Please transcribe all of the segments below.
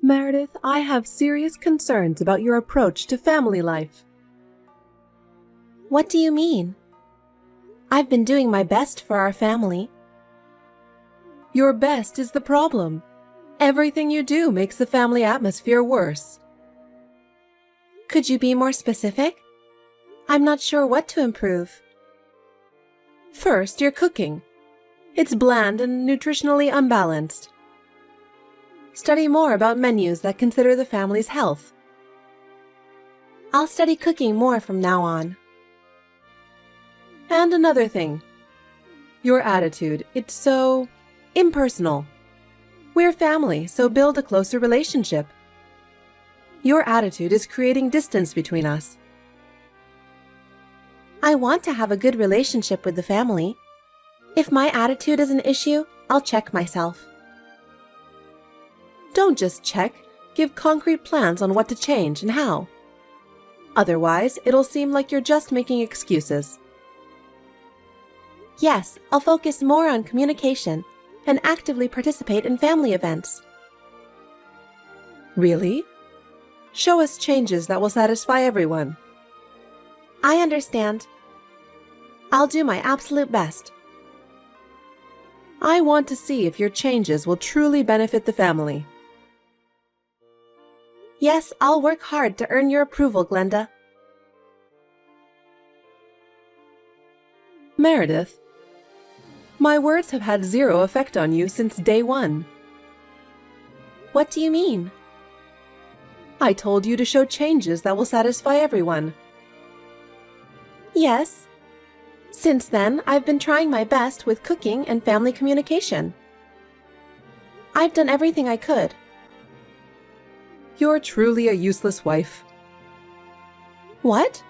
Meredith, I have serious concerns about your approach to family life. What do you mean? I've been doing my best for our family. Your best is the problem. Everything you do makes the family atmosphere worse. Could you be more specific? I'm not sure what to improve. First, your cooking. It's bland and nutritionally unbalanced. Study more about menus that consider the family's health. I'll study cooking more from now on. And another thing. Your attitude. It's so impersonal. We're family, so build a closer relationship. Your attitude is creating distance between us. I want to have a good relationship with the family. If my attitude is an issue, I'll check myself. Don't just check, give concrete plans on what to change and how. Otherwise, it'll seem like you're just making excuses. Yes, I'll focus more on communication and actively participate in family events. Really? Show us changes that will satisfy everyone. I understand. I'll do my absolute best. I want to see if your changes will truly benefit the family. Yes, I'll work hard to earn your approval, Glenda. Meredith, my words have had zero effect on you since day one. What do you mean? I told you to show changes that will satisfy everyone. Yes. Since then, I've been trying my best with cooking and family communication. I've done everything I could. You're truly a useless wife. What?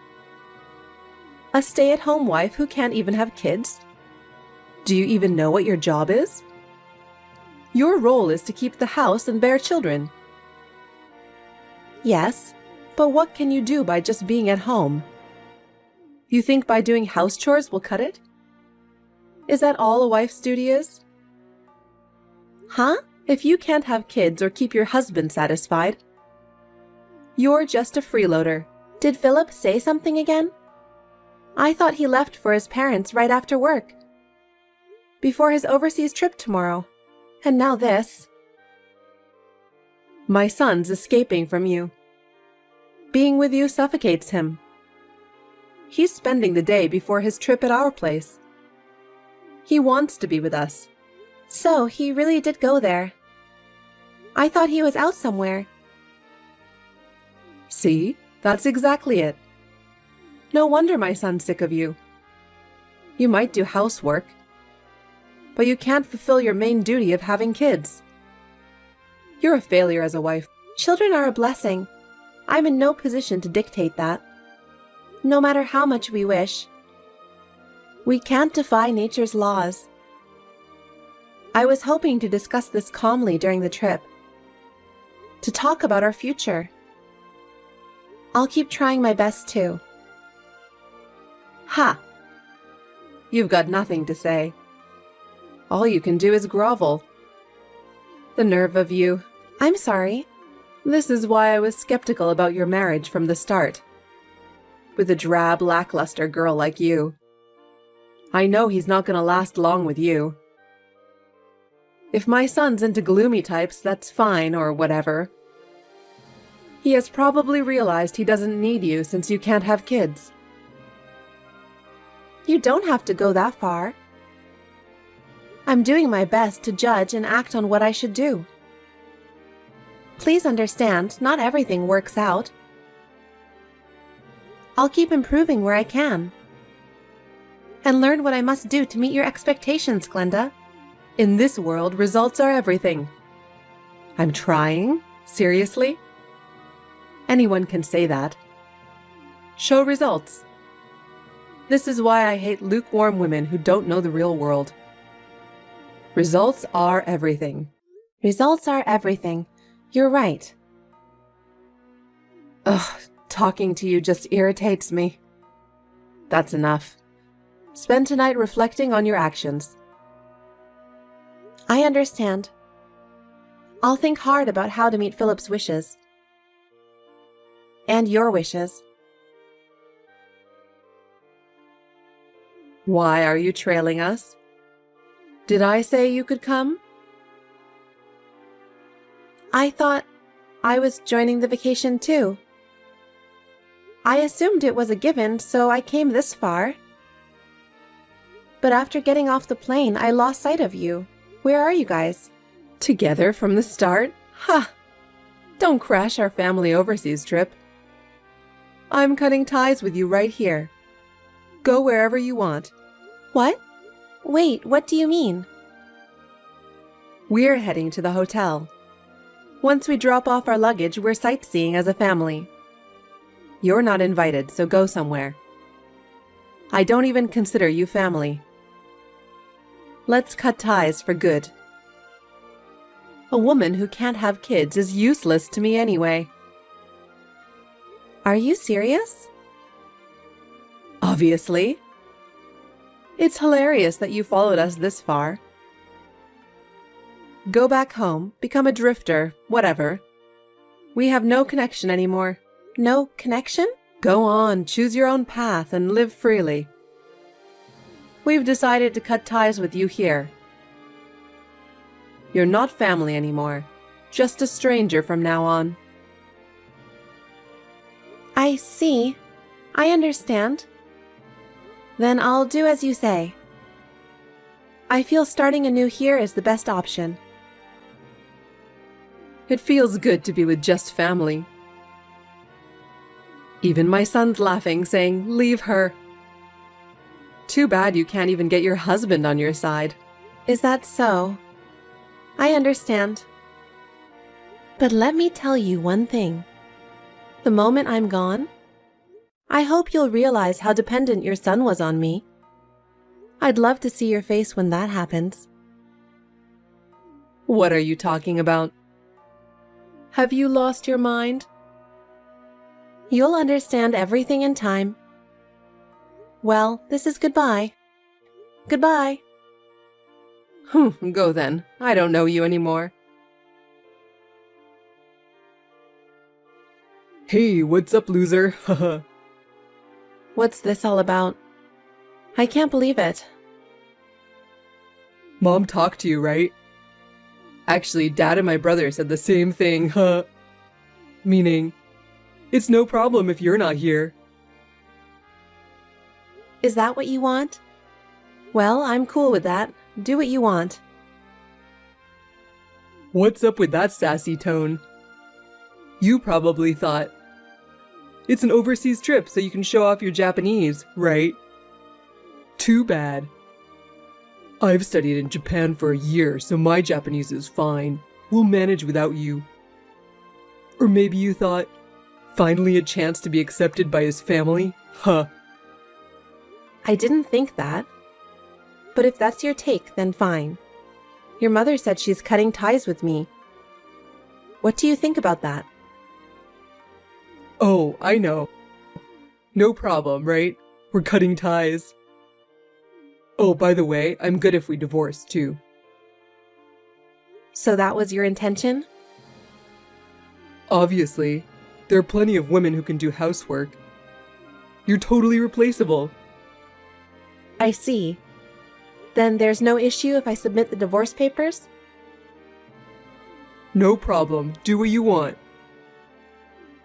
A stay-at-home wife who can't even have kids? Do you even know what your job is? Your role is to keep the house and bear children. Yes. But what can you do by just being at home? You think by doing house chores will cut it? Is that all a wife's duty is? Huh? If you can't have kids or keep your husband satisfied, you're just a freeloader. Did Philip say something again? I thought he left for his parents right after work. Before his overseas trip tomorrow. And now this. My son's escaping from you. Being with you suffocates him. He's spending the day before his trip at our place. He wants to be with us. So he really did go there. I thought he was out somewhere. See, that's exactly it. No wonder my son's sick of you. You might do housework, but you can't fulfill your main duty of having kids. You're a failure as a wife. Children are a blessing. I'm in no position to dictate that. No matter how much we wish. We can't defy nature's laws. I was hoping to discuss this calmly during the trip. To talk about our future. I'll keep trying my best too. Ha! You've got nothing to say. All you can do is grovel. The nerve of you. I'm sorry. This is why I was skeptical about your marriage from the start. With a drab, lackluster girl like you. I know he's not going to last long with you. If my son's into gloomy types, that's fine or whatever. He has probably realized he doesn't need you since you can't have kids. You don't have to go that far. I'm doing my best to judge and act on what I should do. Please understand, not everything works out. I'll keep improving where I can. And learn what I must do to meet your expectations, Glenda. In this world, results are everything. I'm trying? Seriously? Anyone can say that. Show results. This is why I hate lukewarm women who don't know the real world. Results are everything. Results are everything. You're right. Ugh, talking to you just irritates me. That's enough. Spend tonight reflecting on your actions. I understand. I'll think hard about how to meet Philip's wishes. And your wishes. Why are you trailing us? Did I say you could come? I thought I was joining the vacation too. I assumed it was a given, so I came this far. But after getting off the plane, I lost sight of you. Where are you guys? Together from the start? Ha! Don't crash our family overseas trip. I'm cutting ties with you right here. Go wherever you want. What? Wait, what do you mean? We're heading to the hotel. Once we drop off our luggage, we're sightseeing as a family. You're not invited, so go somewhere. I don't even consider you family. Let's cut ties for good. A woman who can't have kids is useless to me anyway. Are you serious? Obviously. It's hilarious that you followed us this far. Go back home, become a drifter, whatever. We have no connection anymore. No connection? Go on, choose your own path and live freely. We've decided to cut ties with you here. You're not family anymore, just a stranger from now on. I see. I understand. Then I'll do as you say. I feel starting anew here is the best option. It feels good to be with just family. Even my son's laughing, saying, "Leave her." Too bad you can't even get your husband on your side. Is that so? I understand. But let me tell you one thing. The moment I'm gone, I hope you'll realize how dependent your son was on me. I'd love to see your face when that happens. What are you talking about? Have you lost your mind? You'll understand everything in time. Well, this is goodbye. Goodbye. Go then. I don't know you anymore. Hey, what's up, loser? Haha. What's this all about? I can't believe it. Mom talked to you, right? Actually, Dad and my brother said the same thing, huh? Meaning, it's no problem if you're not here. Is that what you want? Well, I'm cool with that. Do what you want. What's up with that sassy tone? You probably thought, it's an overseas trip so you can show off your Japanese, right? Too bad. I've studied in Japan for a year, so my Japanese is fine. We'll manage without you. Or maybe you thought, finally a chance to be accepted by his family? Huh. I didn't think that. But if that's your take, then fine. Your mother said she's cutting ties with me. What do you think about that? Oh, I know. No problem, right? We're cutting ties. Oh, by the way, I'm good if we divorce, too. So that was your intention? Obviously. There are plenty of women who can do housework. You're totally replaceable. I see. Then there's no issue if I submit the divorce papers? No problem. Do what you want.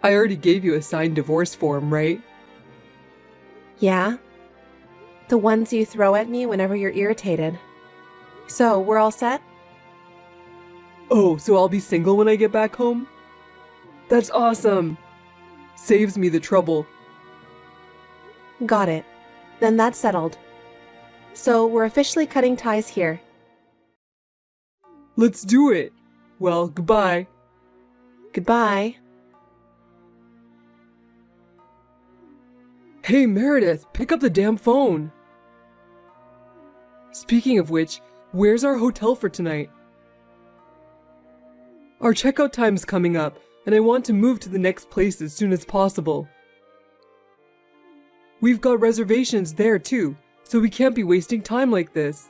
I already gave you a signed divorce form, right? Yeah. The ones you throw at me whenever you're irritated. So, we're all set? Oh, so I'll be single when I get back home? That's awesome! Saves me the trouble. Got it. Then that's settled. So, we're officially cutting ties here. Let's do it! Well, goodbye. Goodbye. Hey, Meredith, pick up the damn phone! Speaking of which, where's our hotel for tonight? Our checkout time's coming up, and I want to move to the next place as soon as possible. We've got reservations there too, so we can't be wasting time like this.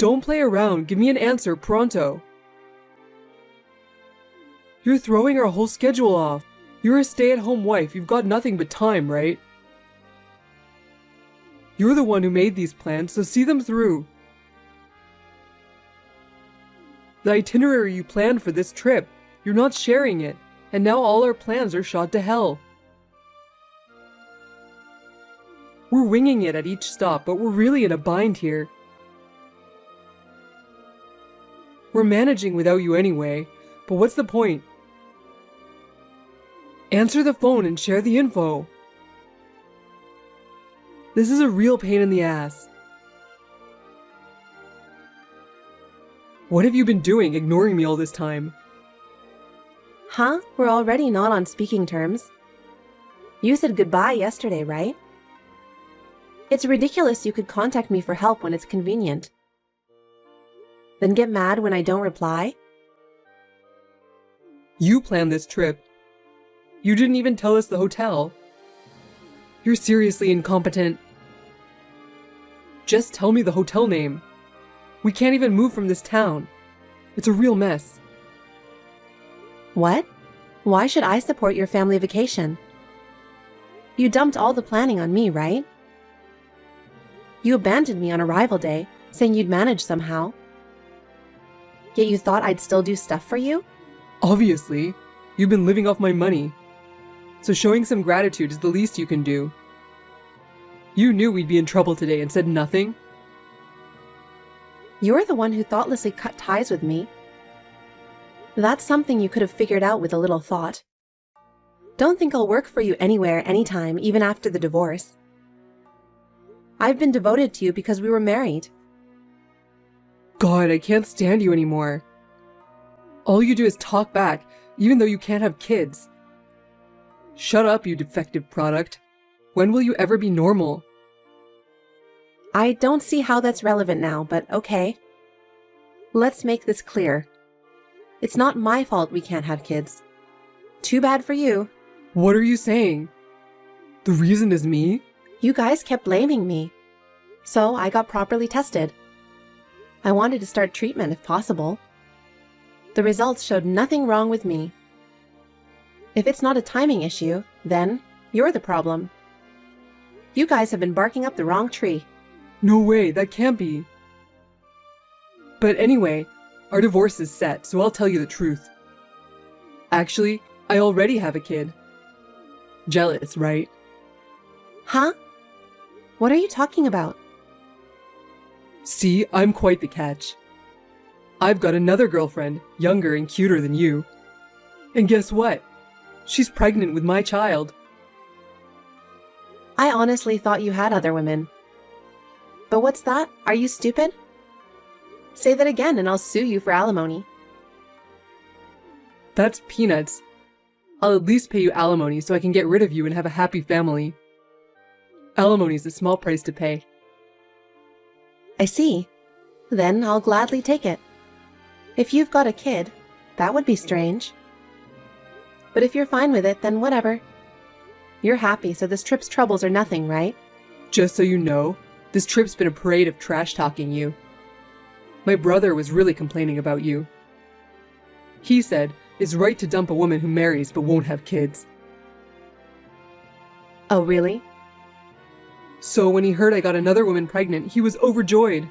Don't play around. Give me an answer pronto. You're throwing our whole schedule off. You're a stay-at-home wife. You've got nothing but time, right? You're the one who made these plans, so see them through. The itinerary you planned for this trip, you're not sharing it, and now all our plans are shot to hell. We're winging it at each stop, but we're really in a bind here. We're managing without you anyway, but what's the point? Answer the phone and share the info. This is a real pain in the ass. What have you been doing, ignoring me all this time? Huh? We're already not on speaking terms. You said goodbye yesterday, right? It's ridiculous you could contact me for help when it's convenient. Then get mad when I don't reply? You planned this trip. You didn't even tell us the hotel. You're seriously incompetent. Just tell me the hotel name. We can't even move from this town. It's a real mess. What? Why should I support your family vacation? You dumped all the planning on me, right? You abandoned me on arrival day, saying you'd manage somehow. Yet you thought I'd still do stuff for you? Obviously. You've been living off my money. So showing some gratitude is the least you can do. You knew we'd be in trouble today and said nothing? You're the one who thoughtlessly cut ties with me. That's something you could have figured out with a little thought. Don't think I'll work for you anywhere, anytime, even after the divorce. I've been devoted to you because we were married. God, I can't stand you anymore. All you do is talk back, even though you can't have kids. Shut up, you defective product. When will you ever be normal? I don't see how that's relevant now, but okay. Let's make this clear. It's not my fault we can't have kids. Too bad for you. What are you saying? The reason is me? You guys kept blaming me. So I got properly tested. I wanted to start treatment if possible. The results showed nothing wrong with me. If it's not a timing issue, then you're the problem. You guys have been barking up the wrong tree. No way, that can't be. But anyway, our divorce is set, so I'll tell you the truth. Actually, I already have a kid. Jealous, right? Huh? What are you talking about? See, I'm quite the catch. I've got another girlfriend, younger and cuter than you. And guess what? She's pregnant with my child. I honestly thought you had other women. But what's that? Are you stupid? Say that again and I'll sue you for alimony. That's peanuts. I'll at least pay you alimony so I can get rid of you and have a happy family. Alimony's a small price to pay. I see. Then I'll gladly take it. If you've got a kid, that would be strange. But if you're fine with it, then whatever. You're happy, so this trip's troubles are nothing, right? Just so you know, this trip's been a parade of trash-talking you. My brother was really complaining about you. He said it's right to dump a woman who marries but won't have kids. Oh, really? So when he heard I got another woman pregnant, he was overjoyed.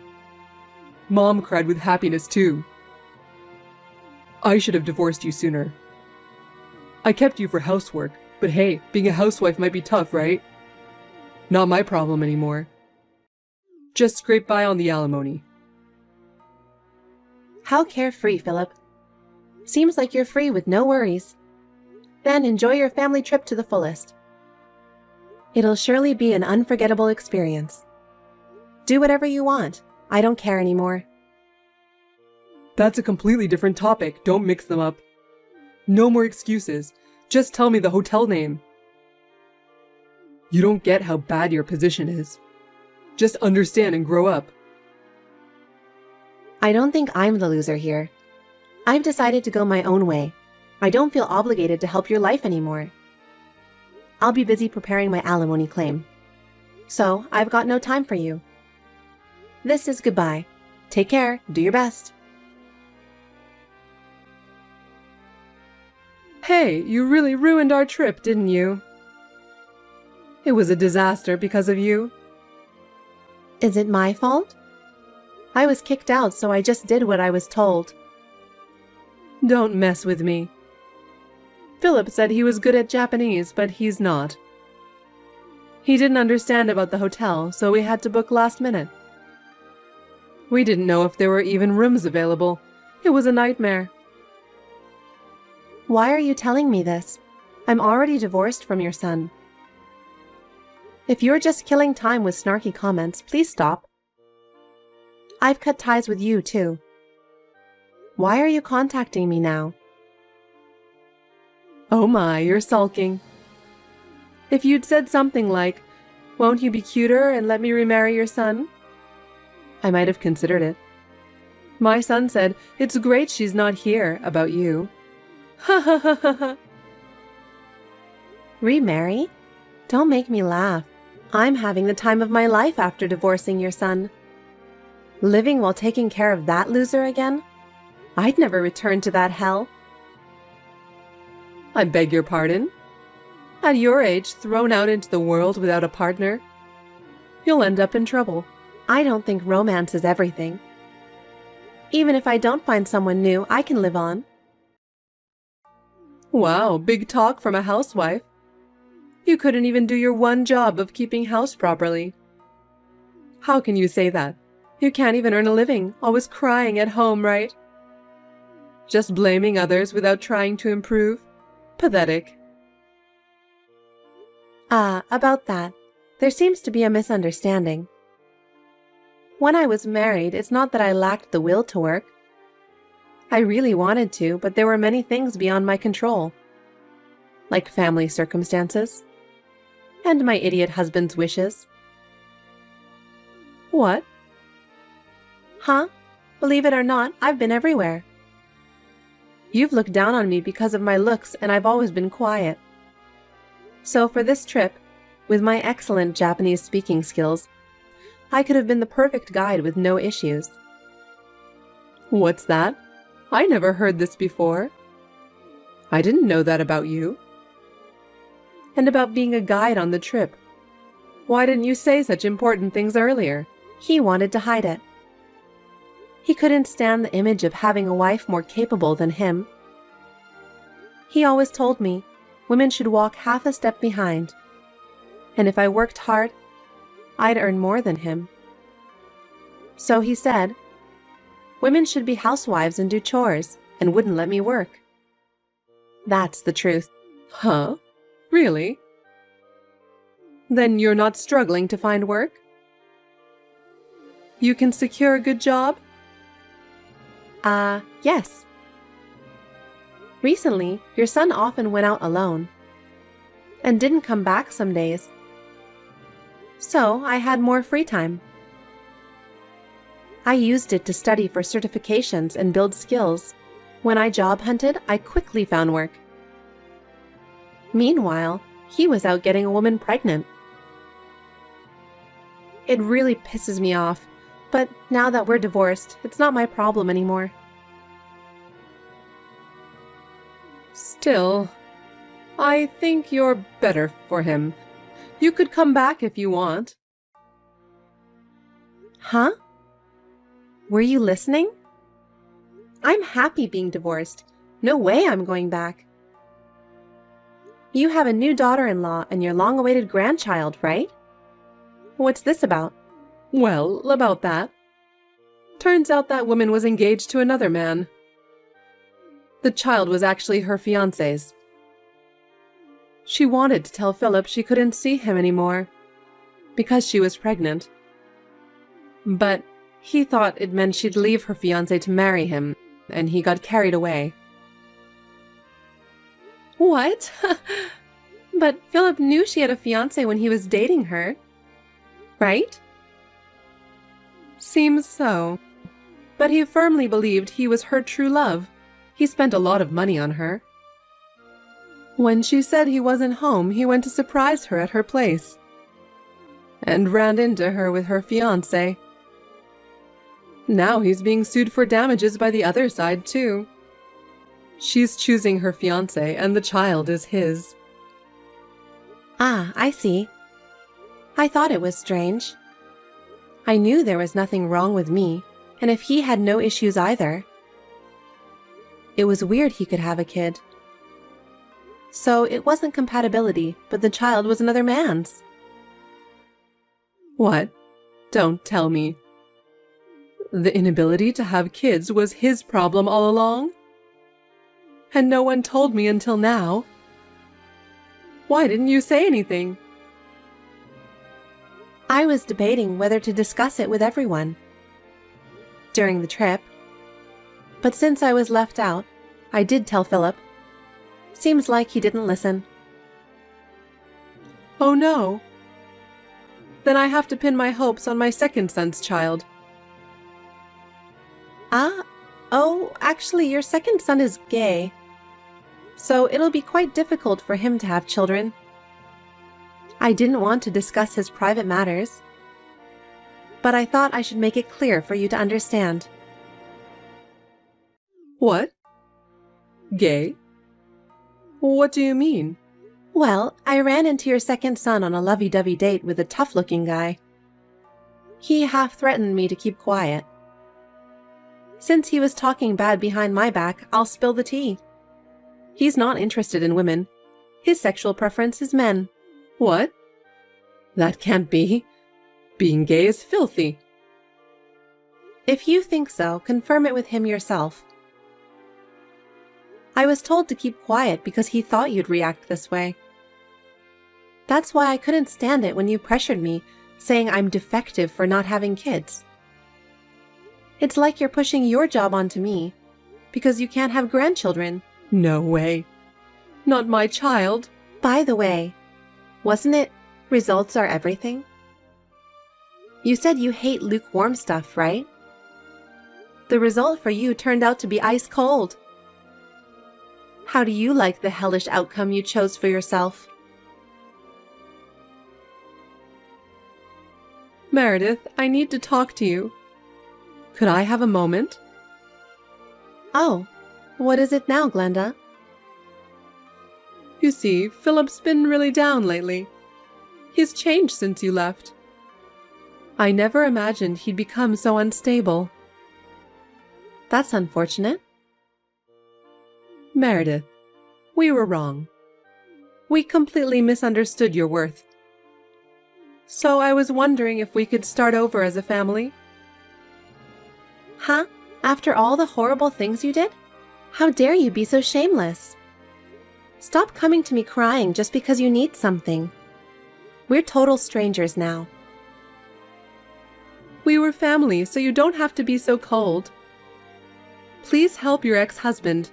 Mom cried with happiness too. I should have divorced you sooner. I kept you for housework, but hey, being a housewife might be tough, right? Not my problem anymore. Just scrape by on the alimony. How carefree, Philip. Seems like you're free with no worries. Then enjoy your family trip to the fullest. It'll surely be an unforgettable experience. Do whatever you want. I don't care anymore. That's a completely different topic. Don't mix them up. No more excuses. Just tell me the hotel name. You don't get how bad your position is. Just understand and grow up. I don't think I'm the loser here. I've decided to go my own way. I don't feel obligated to help your life anymore. I'll be busy preparing my alimony claim. So, I've got no time for you. This is goodbye. Take care. Do your best. Hey, you really ruined our trip, didn't you? It was a disaster because of you. Is it my fault? I was kicked out, so I just did what I was told. Don't mess with me. Philip said he was good at Japanese, but he's not. He didn't understand about the hotel, so we had to book last minute. We didn't know if there were even rooms available. It was a nightmare. Why are you telling me this? I'm already divorced from your son. If you're just killing time with snarky comments, please stop. I've cut ties with you, too. Why are you contacting me now? Oh my, you're sulking. If you'd said something like, "Won't you be cuter and let me remarry your son?" I might have considered it. My son said, "It's great she's not here," about you. Ha ha ha ha ha. Remarry? Don't make me laugh. I'm having the time of my life after divorcing your son. Living while taking care of that loser again? I'd never return to that hell. I beg your pardon? At your age, thrown out into the world without a partner, you'll end up in trouble. I don't think romance is everything. Even if I don't find someone new, I can live on. Wow, big talk from a housewife. You couldn't even do your one job of keeping house properly. How can you say that? You can't even earn a living, always crying at home, right? Just blaming others without trying to improve? Pathetic. About that. There seems to be a misunderstanding. When I was married, it's not that I lacked the will to work. I really wanted to, but there were many things beyond my control. Like family circumstances. And my idiot husband's wishes. What? Huh? Believe it or not, I've been everywhere. You've looked down on me because of my looks, and I've always been quiet. So for this trip, with my excellent Japanese speaking skills, I could have been the perfect guide with no issues. What's that? I never heard this before. I didn't know that about you. And about being a guide on the trip. Why didn't you say such important things earlier? He wanted to hide it. He couldn't stand the image of having a wife more capable than him. He always told me women should walk half a step behind. And if I worked hard, I'd earn more than him. So he said, women should be housewives and do chores, and wouldn't let me work. That's the truth. Huh? Really? Then you're not struggling to find work? You can secure a good job? Yes. Recently, your son often went out alone and didn't come back some days. So I had more free time. I used it to study for certifications and build skills. When I job hunted, I quickly found work. Meanwhile, he was out getting a woman pregnant. It really pisses me off, but now that we're divorced, it's not my problem anymore. Still, I think you're better for him. You could come back if you want. Huh? Were you listening? I'm happy being divorced. No way I'm going back. You have a new daughter-in-law and your long-awaited grandchild, right? What's this about? Well, about that. Turns out that woman was engaged to another man. The child was actually her fiancé's. She wanted to tell Philip she couldn't see him anymore because she was pregnant. But he thought it meant she'd leave her fiancé to marry him, and he got carried away. What? But Philip knew she had a fiancé when he was dating her, right? Seems so. But he firmly believed he was her true love. He spent a lot of money on her. When she said he wasn't home, he went to surprise her at her place and ran into her with her fiancé. Now he's being sued for damages by the other side, too. She's choosing her fiancé, and the child is his. Ah, I see. I thought it was strange. I knew there was nothing wrong with me, and if he had no issues either. It was weird he could have a kid. So it wasn't compatibility, but the child was another man's. What? Don't tell me. The inability to have kids was his problem all along? And no one told me until now? Why didn't you say anything? I was debating whether to discuss it with everyone during the trip. But since I was left out, I did tell Philip. Seems like he didn't listen. Oh no. Then I have to pin my hopes on my second son's child. Actually, your second son is gay. So it'll be quite difficult for him to have children. I didn't want to discuss his private matters, but I thought I should make it clear for you to understand. What? Gay? What do you mean? Well, I ran into your second son on a lovey-dovey date with a tough-looking guy. He half threatened me to keep quiet. Since he was talking bad behind my back, I'll spill the tea. He's not interested in women. His sexual preference is men. What? That can't be. Being gay is filthy. If you think so, confirm it with him yourself. I was told to keep quiet because he thought you'd react this way. That's why I couldn't stand it when you pressured me, saying I'm defective for not having kids. It's like you're pushing your job onto me, because you can't have grandchildren. No way. Not my child. By the way, wasn't it results are everything? You said you hate lukewarm stuff, right? The result for you turned out to be ice cold. How do you like the hellish outcome you chose for yourself? Meredith, I need to talk to you. Could I have a moment? Oh, what is it now, Glenda? You see, Philip's been really down lately. He's changed since you left. I never imagined he'd become so unstable. That's unfortunate. Meredith, we were wrong. We completely misunderstood your worth. So I was wondering if we could start over as a family. Huh? After all the horrible things you did? How dare you be so shameless? Stop coming to me crying just because you need something. We're total strangers now. We were family, so you don't have to be so cold. Please help your ex-husband.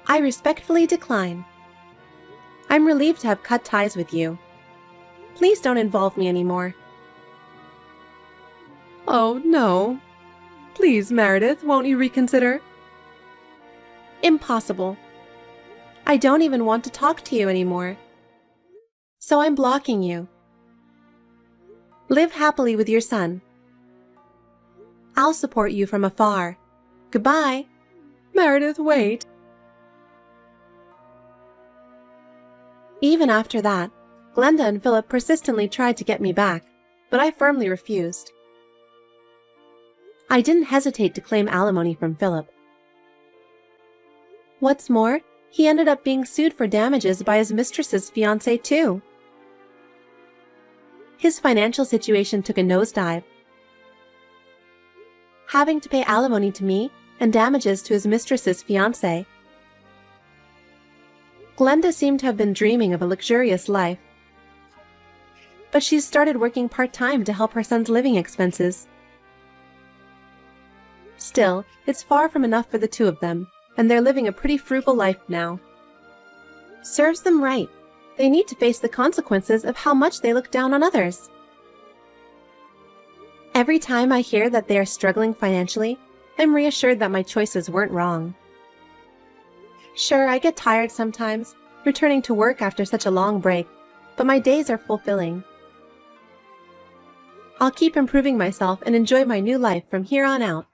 I respectfully decline. I'm relieved to have cut ties with you. Please don't involve me anymore. Oh, no. Please, Meredith, won't you reconsider? Impossible. I don't even want to talk to you anymore. So I'm blocking you. Live happily with your son. I'll support you from afar. Goodbye. Meredith, wait. Even after that, Glenda and Philip persistently tried to get me back, but I firmly refused. I didn't hesitate to claim alimony from Philip. What's more, he ended up being sued for damages by his mistress's fiancé too. His financial situation took a nosedive. Having to pay alimony to me and damages to his mistress's fiancé. Glenda seemed to have been dreaming of a luxurious life. But she's started working part-time to help her son's living expenses. Still, it's far from enough for the two of them, and they're living a pretty frugal life now. Serves them right. They need to face the consequences of how much they look down on others. Every time I hear that they are struggling financially, I'm reassured that my choices weren't wrong. Sure, I get tired sometimes, returning to work after such a long break, but my days are fulfilling. I'll keep improving myself and enjoy my new life from here on out.